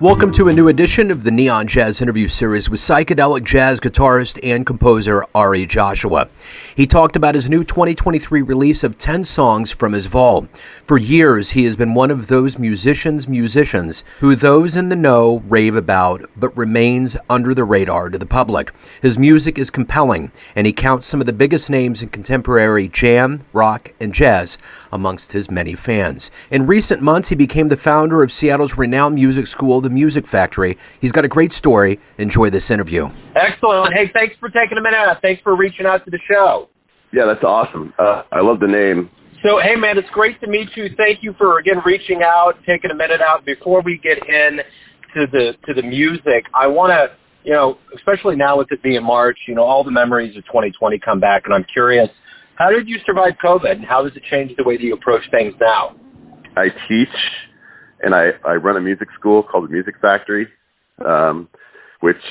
Welcome to a new edition of the Neon Jazz interview series with psychedelic jazz guitarist and composer Ari Joshua. He talked about his new 2023 release of 10 songs from his vault. For years, he has been one of those musicians who those in the know rave about, but remains under the radar to the public. His music is compelling, and he counts some of the biggest names in contemporary jam, rock, and jazz amongst his many fans. In recent months, he became the founder of Seattle's renowned music school, the Music Factory. He's got a great story. Enjoy this interview. Excellent. Hey, thanks for taking a minute. Thanks for reaching out to the show. Yeah, that's awesome. I love the name. So, hey, man, it's great to meet you. Thank you for, again, reaching out, taking a minute out. Before we get into the music, I want to, especially now with it being March, all the memories of 2020 come back, and I'm curious, how did you survive COVID, and how does it change the way that you approach things now? I teach, and I run a music school called the Music Factory, which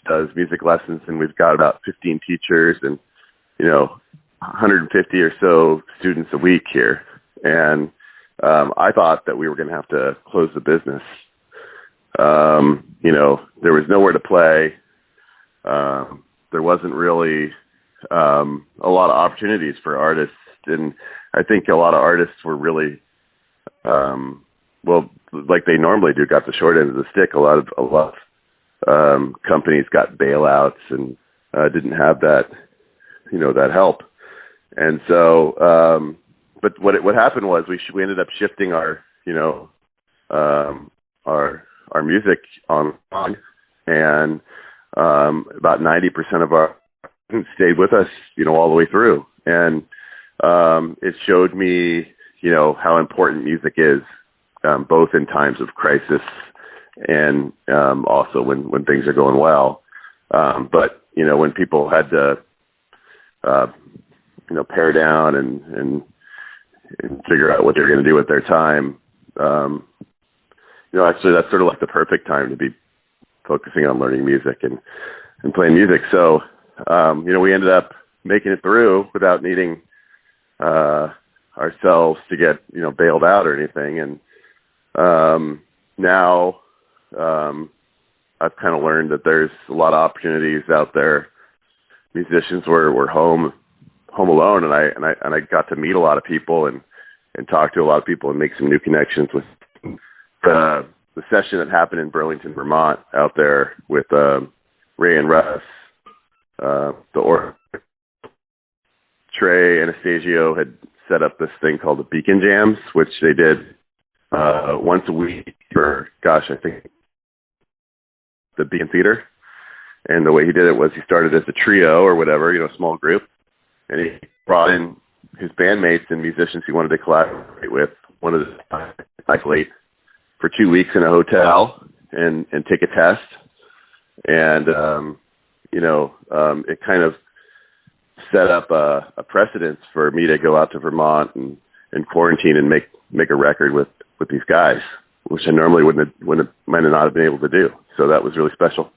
does music lessons, and we've got about 15 teachers and 150 or so students a week here. And I thought that we were going to have to close the business. There was nowhere to play. There wasn't really a lot of opportunities for artists, and I think a lot of artists were really like they normally do, got the short end of the stick. A lot of companies got bailouts and didn't have that help. And so, but what happened was we ended up shifting our music online, and about 90% of our students stayed with us, all the way through. And it showed me, how important music is, both in times of crisis and also when things are going well. But when people had to pare down and figure out what they're going to do with their time, actually that's sort of like the perfect time to be focusing on learning music and playing music. So we ended up making it through without needing ourselves to get bailed out or anything. And now I've kind of learned that there's a lot of opportunities out there. Musicians were home alone, and I got to meet a lot of people and talk to a lot of people and make some new connections with the session that happened in Burlington, Vermont, out there with Ray and Russ. Trey Anastasio had set up this thing called the Beacon Jams, which they did once a week for, I think the Beacon Theater. And the way he did it was he started as a trio or whatever, a small group, and he brought in his bandmates and musicians he wanted to collaborate with. One of the isolate for 2 weeks in a hotel and take a test. And it kind of set up a precedence for me to go out to Vermont and quarantine and make a record with these guys, which I normally might not have been able to do. So that was really special.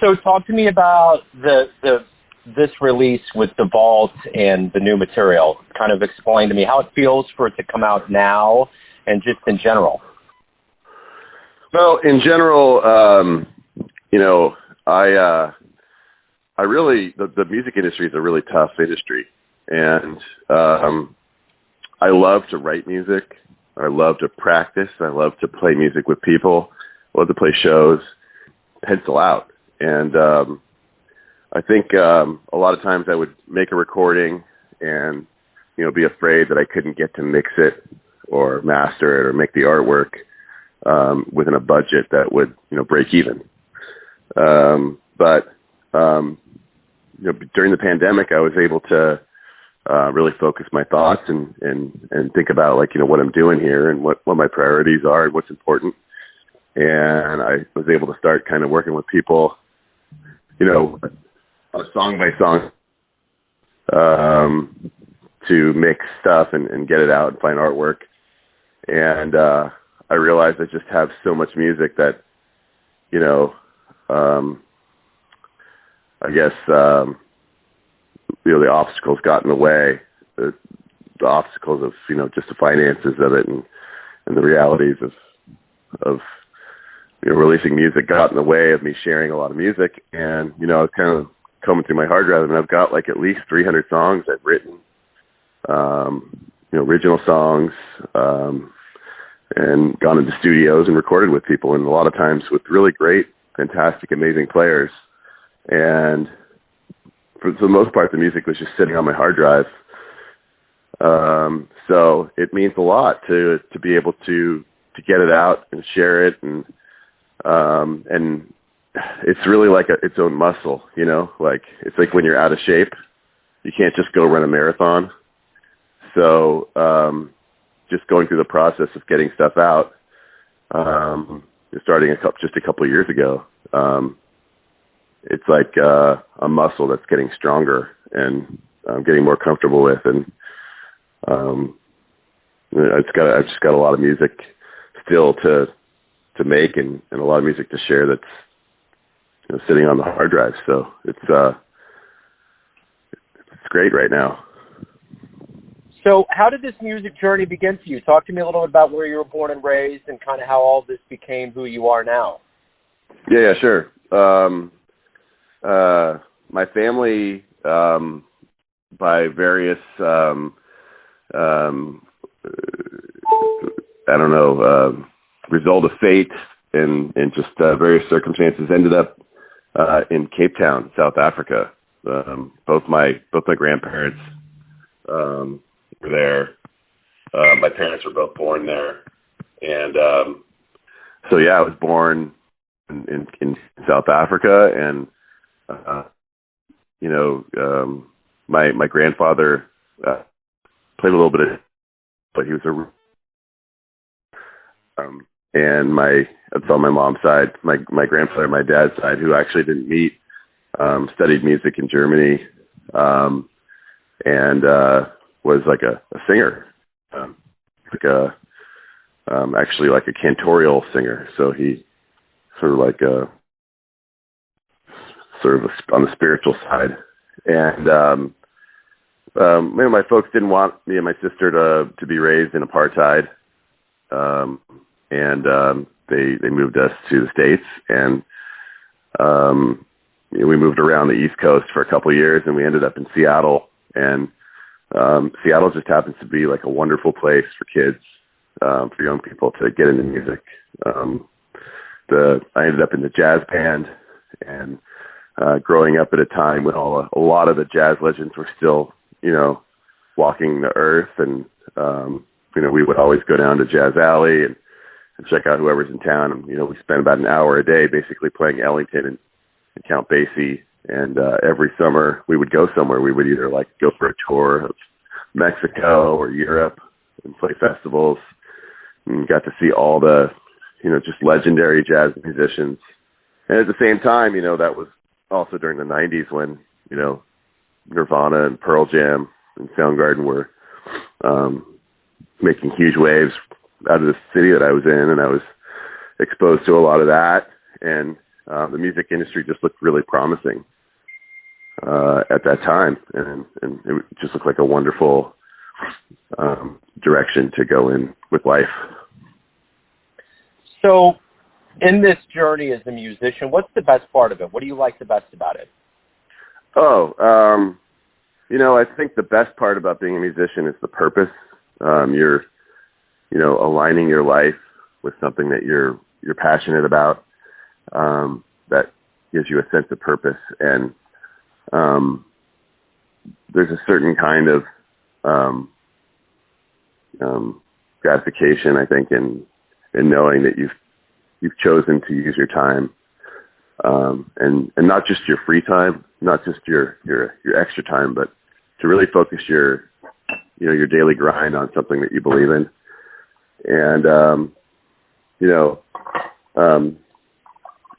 So talk to me about this release with the Vault and the new material. Kind of explain to me how it feels for it to come out now and just in general. Well, in general, I really, the music industry is a really tough industry, and I love to write music. I love to practice. I love to play music with people. I love to play shows, pencil out. And I think a lot of times I would make a recording and, be afraid that I couldn't get to mix it or master it or make the artwork within a budget that would, break even. But during the pandemic, I was able to really focus my thoughts and think about what I'm doing here and what my priorities are and what's important. And I was able to start kind of working with people, song by song, to mix stuff and get it out and find artwork. And I realized I just have so much music that, I guess, the obstacles got in the way, the obstacles of, just the finances of it and the realities of releasing music got in the way of me sharing a lot of music. And, I was kind of combing through my hard drive, and I've got like at least 300 songs I've written, original songs, and gone into studios and recorded with people, and a lot of times with really great, fantastic, amazing players. And for the most part, the music was just sitting on my hard drive. So it means a lot to be able to get it out and share it, and it's really like its own muscle, like it's like when you're out of shape, you can't just go run a marathon. So just going through the process of getting stuff out, starting just a couple of years ago, it's like a muscle that's getting stronger and getting more comfortable with, and I've just got a lot of music still to make, and a lot of music to share that's sitting on the hard drive. So it's great right now. So how did this music journey begin for you? Talk to me a little bit about where you were born and raised, and kind of how all this became who you are now. Yeah, sure. My family, by various, result of fate and just various circumstances, ended up in Cape Town, South Africa. Both my grandparents were there. My parents were both born there, and so yeah, I was born in South Africa, and my grandfather played a little bit of, but he was and that's on my mom's side. My grandfather, my dad's side, who actually didn't meet, studied music in Germany, and was like a singer, actually like a cantorial singer. So he sort of on the spiritual side. And my folks didn't want me and my sister to be raised in apartheid, and they moved us to the States, and we moved around the East Coast for a couple of years, and we ended up in Seattle. And Seattle just happens to be like a wonderful place for kids, for young people to get into music. I ended up in the jazz band, and growing up at a time when a lot of the jazz legends were still, walking the earth, and we would always go down to Jazz Alley and check out whoever's in town. And we spent about an hour a day basically playing Ellington and Count Basie. And every summer we would go somewhere. We would either go for a tour of Mexico or Europe and play festivals, and got to see all the just legendary jazz musicians. And at the same time, that was also during the 90s when Nirvana and Pearl Jam and Soundgarden were making huge waves out of the city that I was in, and I was exposed to a lot of that. And the music industry just looked really promising at that time, and it just looked like a wonderful direction to go in with life. So, in this journey as a musician, what's the best part of it? What do you like the best about it? I think the best part about being a musician is the purpose. You're, aligning your life with something that you're passionate about, that gives you a sense of purpose. And there's a certain kind of gratification, I think, in knowing that you've chosen to use your time, and not just your free time, not just your extra time, but to really focus your daily grind on something that you believe in. And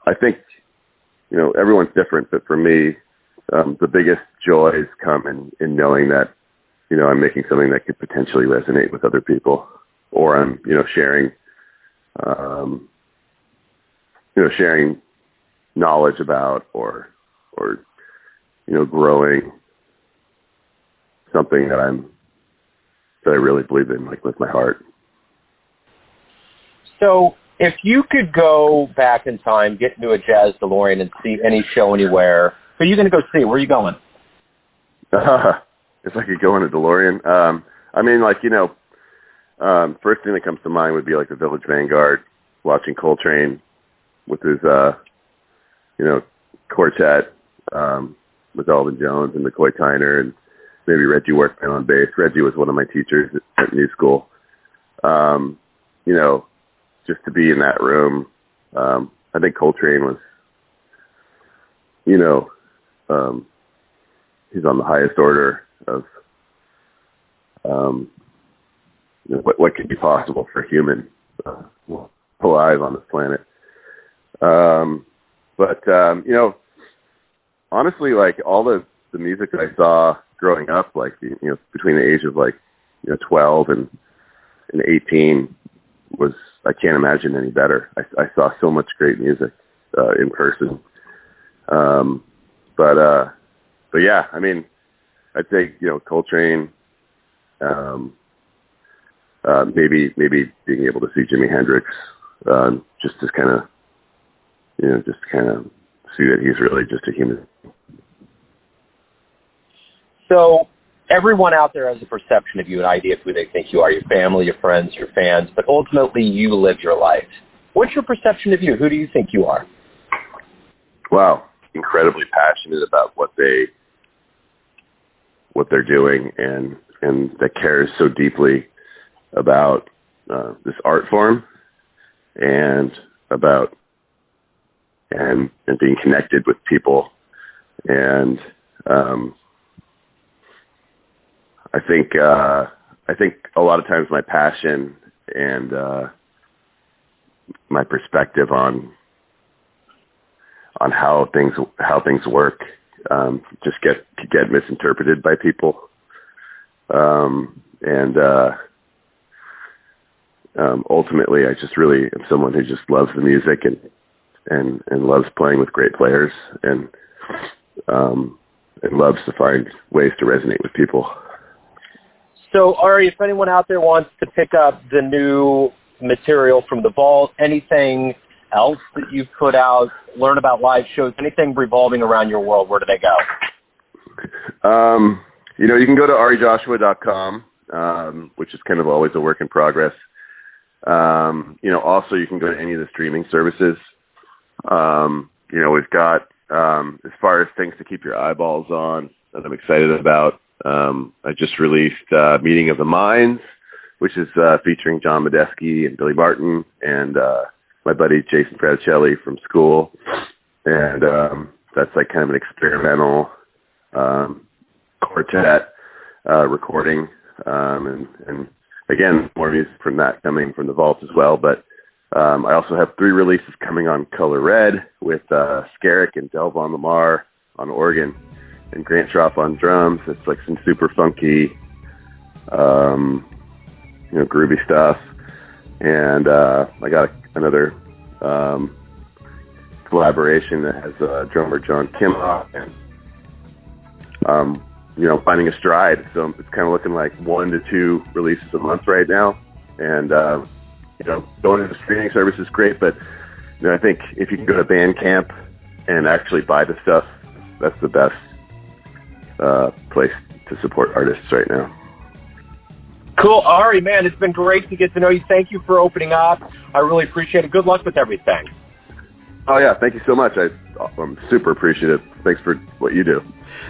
I think everyone's different, but for me, the biggest joys come in knowing that I'm making something that could potentially resonate with other people, or I'm sharing sharing knowledge about, or growing something that I really believe in, with my heart. So, If you could go back in time, get into a Jazz DeLorean and see any show anywhere, who are you going to go see? Where are you going? If I could go in a DeLorean, I mean, like, first thing that comes to mind would be like the Village Vanguard, watching Coltrane with his, quartet, with Alvin Jones and McCoy Tyner and maybe Reggie Workman on bass. Reggie was one of my teachers at New School. Just to be in that room, I think Coltrane was, he's on the highest order of what could be possible for a human alive on this planet. Honestly, like all the music that I saw growing up, like between the age of 12 and 18, was, I can't imagine any better. I saw so much great music in person. But yeah, I mean, I'd say Coltrane. Maybe being able to see Jimi Hendrix, just to kind of see that he's really just a human. So everyone out there has a perception of you, an idea of who they think you are, your family, your friends, your fans, but ultimately you live your life. What's your perception of you? Who do you think you are? Wow, incredibly passionate about what they're doing and that cares so deeply about this art form and about and being connected with people. And I think a lot of times my passion and my perspective on how things work just get misinterpreted by people. Ultimately, I just really am someone who just loves the music and loves playing with great players and loves to find ways to resonate with people. So, Ari, if anyone out there wants to pick up the new material from the Vault, anything else that you've put out, learn about live shows, anything revolving around your world, where do they go? You can go to arijoshua.com, which is kind of always a work in progress. Also you can go to any of the streaming services. We've got, as far as things to keep your eyeballs on that I'm excited about, I just released Meeting of the Minds, which is featuring John Medeski and Billy Martin and my buddy Jason Fraticelli from school. And that's like kind of an experimental quartet recording. And again, more music from that coming from the Vault as well. But I also have 3 releases coming on Color Red with Skerrick and Delvon Lamar on organ and Grant Schroff on drums. It's like some super funky, groovy stuff. And I got another collaboration that has drummer John Kimhoff and finding a stride. So it's kind of looking like 1 to 2 releases a month right now. And going to the streaming service is great, but I think if you can go to Bandcamp and actually buy the stuff, that's the best place to support artists right now. Cool. Ari, man, it's been great to get to know you. Thank you for opening up. I really appreciate it. Good luck with everything. Oh, yeah. Thank you so much. I'm super appreciative. Thanks for what you do.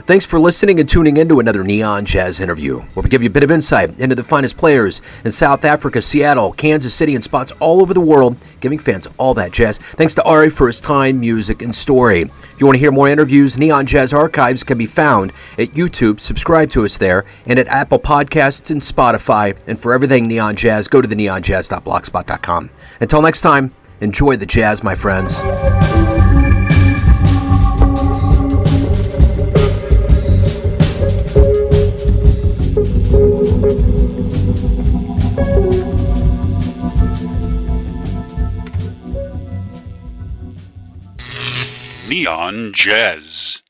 Thanks for listening and tuning in to another Neon Jazz interview, where we give you a bit of insight into the finest players in South Africa, Seattle, Kansas City, and spots all over the world, giving fans all that jazz. Thanks to Ari for his time, music, and story. If you want to hear more interviews, Neon Jazz Archives can be found at YouTube. Subscribe to us there, and at Apple Podcasts and Spotify. And for everything Neon Jazz, go to the neonjazz.blogspot.com. Until next time, enjoy the jazz, my friends. Neon Jazz.